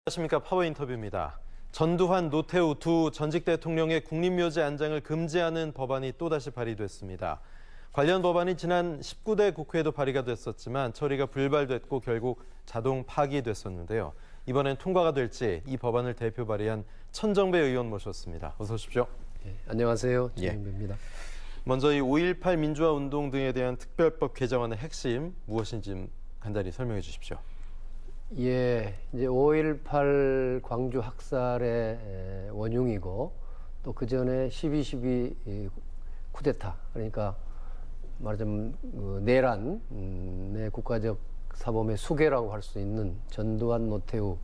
안녕하십니까. 파워 인터뷰입니다. 전두환, 노태우 두 전직 대통령의 국립묘지 안장을 금지하는 법안이 또다시 발의됐습니다. 관련 법안이 지난 19대 국회에도 발의가 됐었지만 처리가 불발됐고 결국 자동 파기됐었는데요. 이번엔 통과가 될지 이 법안을 대표 발의한 천정배 의원 모셨습니다. 어서 오십시오. 안녕하세요. 천정배입니다. 먼저 이 5.18 민주화 운동 등에 대한 특별법 개정안의 핵심 무엇인지 좀 간단히 설명해 주십시오. 예, 이제 5.18 광주 학살의 원흉이고 또 그 전에 12.12 쿠데타, 그러니까 말하자면 내란의 국가적 사범의 수괴라고 할 수 있는 전두환, 노태우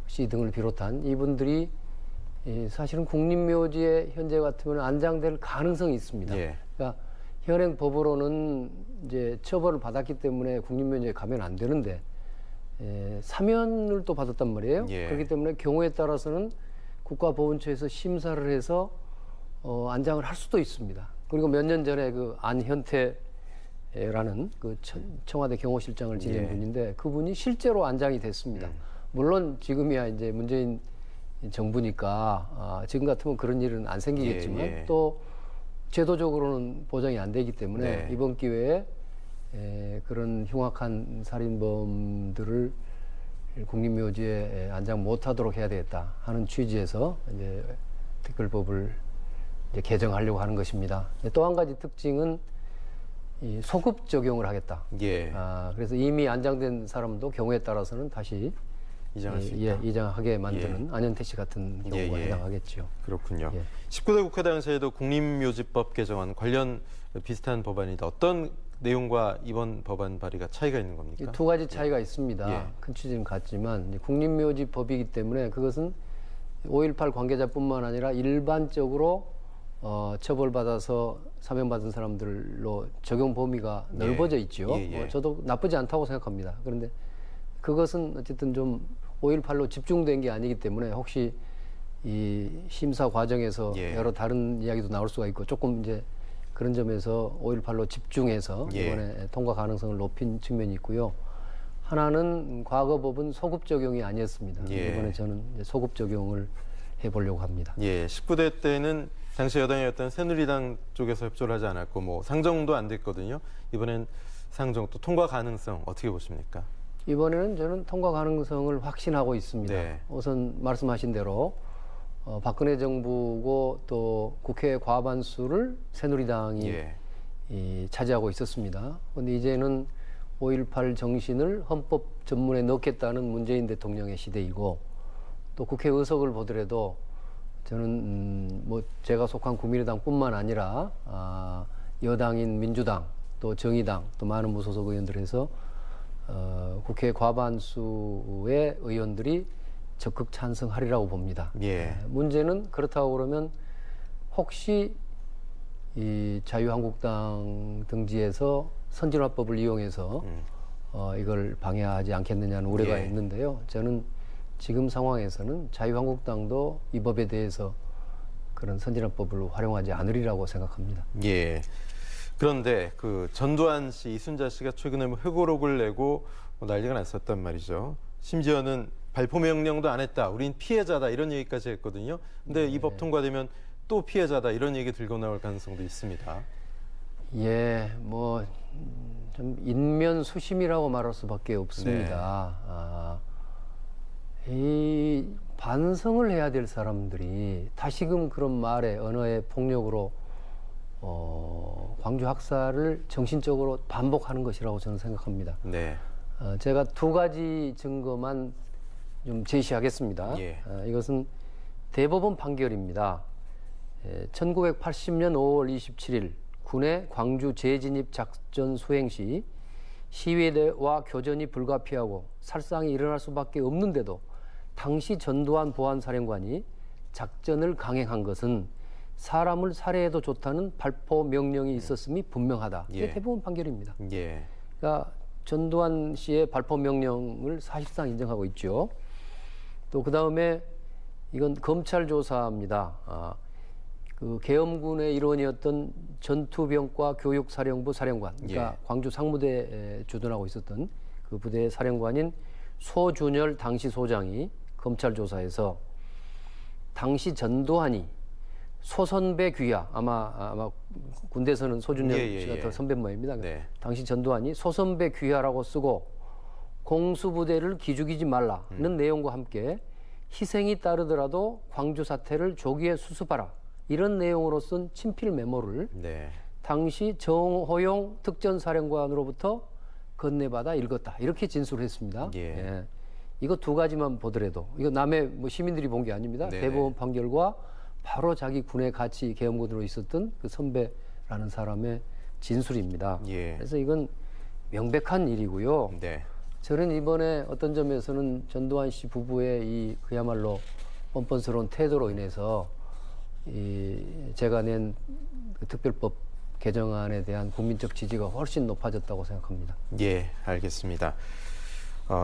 씨 등을 비롯한 이분들이 사실은 국립묘지에 현재 같으면 안장될 가능성이 있습니다. 예. 그러니까 현행 법으로는 이제 처벌을 받았기 때문에 국립묘지에 가면 안 되는데 사면을 또 받았단 말이에요. 예. 그렇기 때문에 경우에 따라서는 국가보훈처에서 심사를 해서 안장을 할 수도 있습니다. 그리고 몇 년 전에 그 안현태라는 그 청와대 경호실장을 지낸 예. 분인데 그분이 실제로 안장이 됐습니다. 물론 지금이야 이제 문재인 정부니까 지금 같으면 그런 일은 안 생기겠지만 예. 또 제도적으로는 보장이 안 되기 때문에 네. 이번 기회에 그런 흉악한 살인범들을 국립묘지에 안장 못하도록 해야 되겠다 하는 취지에서 이제 특별법을 이제 개정하려고 하는 것입니다. 또 한 가지 특징은 이 소급 적용을 하겠다. 예. 그래서 이미 안장된 사람도 경우에 따라서는 다시 이장할 수 있다. 이장하게 만드는 안현태 씨 같은 경우가 해당하겠죠. 그렇군요. 예. 19대 국회 당시에도 국립묘지법 개정안 관련 비슷한 법안인데 어떤 내용과 이번 법안 발의가 차이가 있는 겁니까? 두 가지 차이가 있습니다. 예. 큰 취지는 같지만 국립묘지법이기 때문에 그것은 5.18 관계자뿐만 아니라 일반적으로 처벌받아서 사면받은 사람들로 적용 범위가 넓어져 있죠. 예. 저도 나쁘지 않다고 생각합니다. 그런데 그것은 어쨌든 좀 5.18로 집중된 게 아니기 때문에 혹시 이 심사 과정에서 예. 여러 다른 이야기도 나올 수가 있고 조금 이제 그런 점에서 5.18로 집중해서 이번에 통과 가능성을 높인 측면이 있고요. 하나는 과거법은 소급 적용이 아니었습니다. 이번에 저는 이제 소급 적용을 해보려고 합니다. 예, 19대 때는 당시 여당이었던 새누리당 쪽에서 협조를 하지 않았고 뭐 상정도 안 됐거든요. 이번엔 상정 또 통과 가능성 어떻게 보십니까? 이번에는 저는 통과 가능성을 확신하고 있습니다. 네. 우선 말씀하신 대로 박근혜 정부고 또 국회 과반수를 새누리당이 차지하고 있었습니다. 그런데 이제는 5.18 정신을 헌법 전문에 넣겠다는 문재인 대통령의 시대이고 또 국회 의석을 보더라도 저는 뭐 제가 속한 국민의당뿐만 아니라 여당인 민주당 또 정의당 또 많은 무소속 의원들에서 국회 과반수의 의원들이 적극 찬성하리라고 봅니다. 예. 문제는 그렇다고 그러면 혹시 이 자유한국당 등지에서 선진화법을 이용해서 이걸 방해하지 않겠느냐는 우려가 있는데요. 저는 지금 상황에서는 자유한국당도 이 법에 대해서 그런 선진화법을 활용하지 않으리라고 생각합니다. 예. 그런데 그 전두환 씨, 이순자 씨가 최근에 뭐 회고록을 내고 뭐 난리가 났었단 말이죠. 심지어는 발포 명령도 안 했다. 우린 피해자다. 이런 얘기까지 했거든요. 근데 이 법 통과되면 또 피해자다. 이런 얘기 들고 나올 가능성도 있습니다. 예, 뭐 좀 인면수심이라고 말할 수밖에 없습니다. 이 반성을 해야 될 사람들이 다시금 그런 말에 언어의 폭력으로 광주 학살을 정신적으로 반복하는 것이라고 저는 생각합니다. 네. 제가 두 가지 증거만 좀 제시하겠습니다. 이것은 대법원 판결입니다. 1980년 5월 27일 군의 광주 재진입 작전 수행 시 시위대와 교전이 불가피하고 살상이 일어날 수밖에 없는데도 당시 전두환 보안사령관이 작전을 강행한 것은 사람을 살해해도 좋다는 발포 명령이 있었음이 분명하다. 이게 대법원 판결입니다. 그러니까 전두환 씨의 발포 명령을 사실상 인정하고 있죠. 또 그 다음에 이건 검찰 조사입니다. 그 계엄군의 일원이었던 전투병과 교육사령부 사령관, 그러니까 광주 상무대에 주둔하고 있었던 그 부대의 사령관인 소준열 당시 소장이 검찰 조사에서 당시 전두환이 소선배 귀하 아마 군대에서는 소준영 씨가 더 선배 모양입니다. 네. 당시 전두환이 소선배 귀하라고 쓰고 공수부대를 기죽이지 말라는 내용과 함께 희생이 따르더라도 광주 사태를 조기에 수습하라 이런 내용으로 쓴 친필 메모를 네. 당시 정호용 특전사령관으로부터 건네받아 읽었다 이렇게 진술을 했습니다. 예. 이거 두 가지만 보더라도 이거 남의 뭐 시민들이 본 게 아닙니다. 네네. 대법원 판결과 바로 자기 군에 같이 계엄군으로 있었던 그 선배라는 사람의 진술입니다. 예. 그래서 이건 명백한 일이고요. 네. 저는 이번에 어떤 점에서는 전두환 씨 부부의 이 그야말로 뻔뻔스러운 태도로 인해서 제가 낸 그 특별법 개정안에 대한 국민적 지지가 훨씬 높아졌다고 생각합니다. 예, 알겠습니다.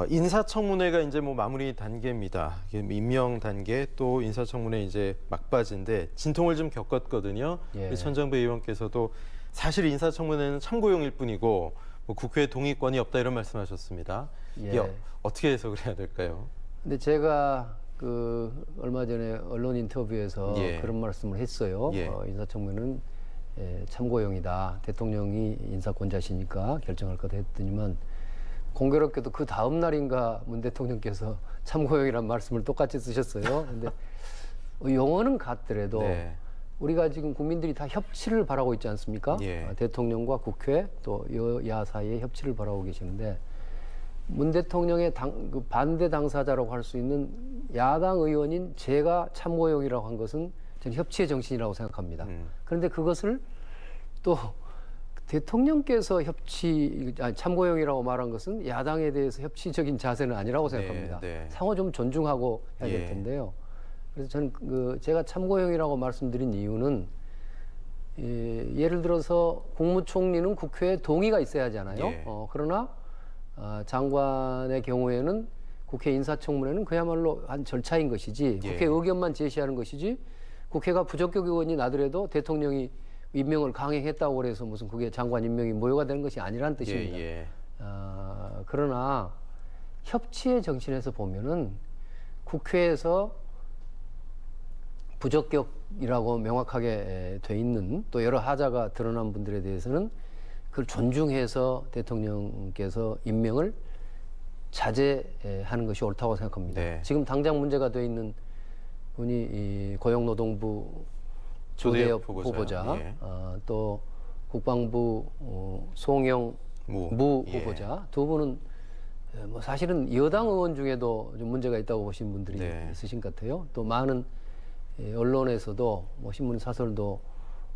인사청문회가 이제 뭐 마무리 단계입니다. 임명 단계 또 인사청문회 이제 막바지인데 진통을 좀 겪었거든요. 예. 우리 천정배 의원께서도 사실 인사청문회는 참고용일 뿐이고 뭐 국회 동의권이 없다 이런 말씀하셨습니다. 예. 이게 어떻게 해석을 해야 될까요? 근데 제가 그 얼마 전에 언론 인터뷰에서 예. 그런 말씀을 했어요. 예. 인사청문회는 참고용이다. 대통령이 인사권자시니까 결정할 거다 했더니만 공교롭게도 그 다음 날인가 문 대통령께서 참고용이란 말씀을 똑같이 쓰셨어요. 근데 용어는 같더라도 네. 우리가 지금 국민들이 다 협치를 바라고 있지 않습니까? 예. 대통령과 국회 또 여야 사이에 협치를 바라고 계시는데 문 대통령의 그 반대 당사자라고 할 수 있는 야당 의원인 제가 참고용이라고 한 것은 저는 협치의 정신이라고 생각합니다. 그런데 그것을 또 대통령께서 참고용이라고 말한 것은 야당에 대해서 협치적인 자세는 아니라고 생각합니다. 네. 상호 좀 존중하고 해야 될 예. 텐데요. 그래서 저는 제가 참고용이라고 말씀드린 이유는 예를 들어서 국무총리는 국회에 동의가 있어야 하잖아요. 예. 그러나 장관의 경우에는 국회 인사청문회는 그야말로 한 절차인 것이지 예. 국회 의견만 제시하는 것이지 국회가 부적격 의원이 나더라도 대통령이 임명을 강행했다고 해서 무슨 그게 장관 임명이 무효가 되는 것이 아니라는 뜻입니다. 예. 그러나 협치의 정신에서 보면은 국회에서 부적격이라고 명확하게 돼 있는 또 여러 하자가 드러난 분들에 대해서는 그걸 존중해서 대통령께서 임명을 자제하는 것이 옳다고 생각합니다. 네. 지금 당장 문제가 돼 있는 분이 이 고용노동부 조대엽 후보자, 예. 또 국방부 송영 무 예. 후보자 두 분은 뭐 사실은 여당 의원 중에도 좀 문제가 있다고 보신 분들이 네. 있으신 것 같아요. 또 많은 언론에서도 뭐 신문 사설도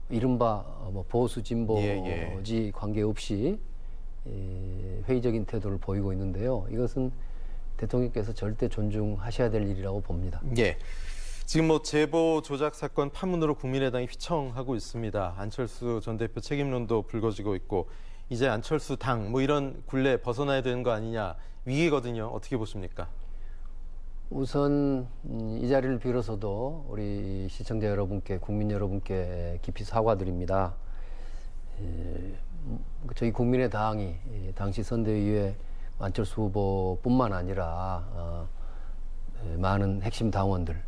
이른바 뭐 보수 진보지 관계없이 회의적인 태도를 보이고 있는데요. 이것은 대통령께서 절대 존중하셔야 될 일이라고 봅니다. 예. 지금 뭐 제보 조작 사건 파문으로 국민의당이 휘청하고 있습니다. 안철수 전 대표 책임론도 불거지고 있고 이제 안철수 당 뭐 이런 굴레 벗어나야 되는 거 아니냐 위기거든요. 어떻게 보십니까? 우선 이 자리를 빌어서도 우리 시청자 여러분께 국민 여러분께 깊이 사과드립니다. 저희 국민의당이 당시 선대위에 안철수 후보뿐만 아니라 많은 핵심 당원들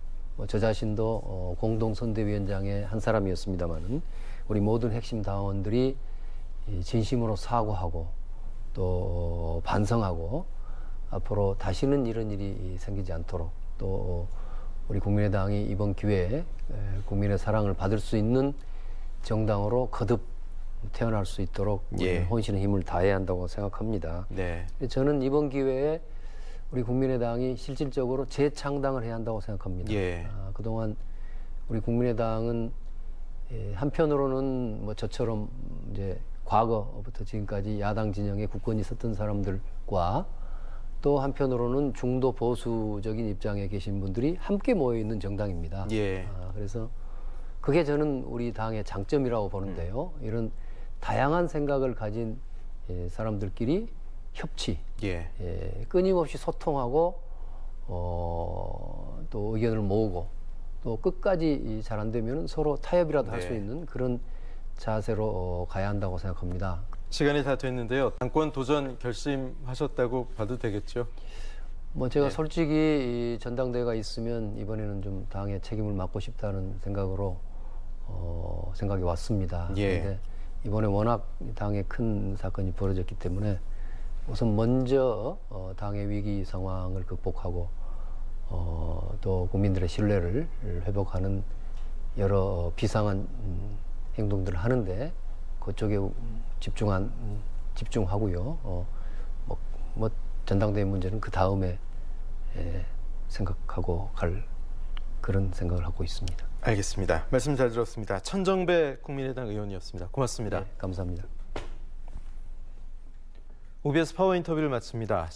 저 자신도 공동선대위원장의 한 사람이었습니다만은 우리 모든 핵심 당원들이 진심으로 사과하고 또 반성하고 앞으로 다시는 이런 일이 생기지 않도록 또 우리 국민의당이 이번 기회에 국민의 사랑을 받을 수 있는 정당으로 거듭 태어날 수 있도록 혼신의 힘을 다해야 한다고 생각합니다. 네. 저는 이번 기회에 우리 국민의당이 실질적으로 재창당을 해야 한다고 생각합니다. 예. 그동안 우리 국민의당은 한편으로는 뭐 저처럼 이제 과거부터 지금까지 야당 진영에 굳건히 섰던 사람들과 또 한편으로는 중도 보수적인 입장에 계신 분들이 함께 모여 있는 정당입니다. 예. 그래서 그게 저는 우리 당의 장점이라고 보는데요. 이런 다양한 생각을 가진 사람들끼리 협치, 끊임없이 소통하고 또 의견을 모으고 또 끝까지 잘 안 되면 서로 타협이라도 할 수 있는 그런 자세로 가야 한다고 생각합니다. 시간이 다 됐는데요. 당권 도전 결심하셨다고 봐도 되겠죠? 뭐 제가 예. 솔직히 이 전당대회가 있으면 이번에는 좀 당의 책임을 맡고 싶다는 생각으로 생각이 왔습니다. 예. 그런데 이번에 워낙 당에 큰 사건이 벌어졌기 때문에 우선 먼저 당의 위기 상황을 극복하고 또 국민들의 신뢰를 회복하는 여러 비상한 행동들을 하는데 그쪽에 집중하고요. 뭐 전당대회 문제는 그 다음에 생각하고 갈 그런 생각을 하고 있습니다. 알겠습니다. 말씀 잘 들었습니다. 천정배 국민의당 의원이었습니다. 고맙습니다. 네, 감사합니다. OBS 파워 인터뷰를 마칩니다.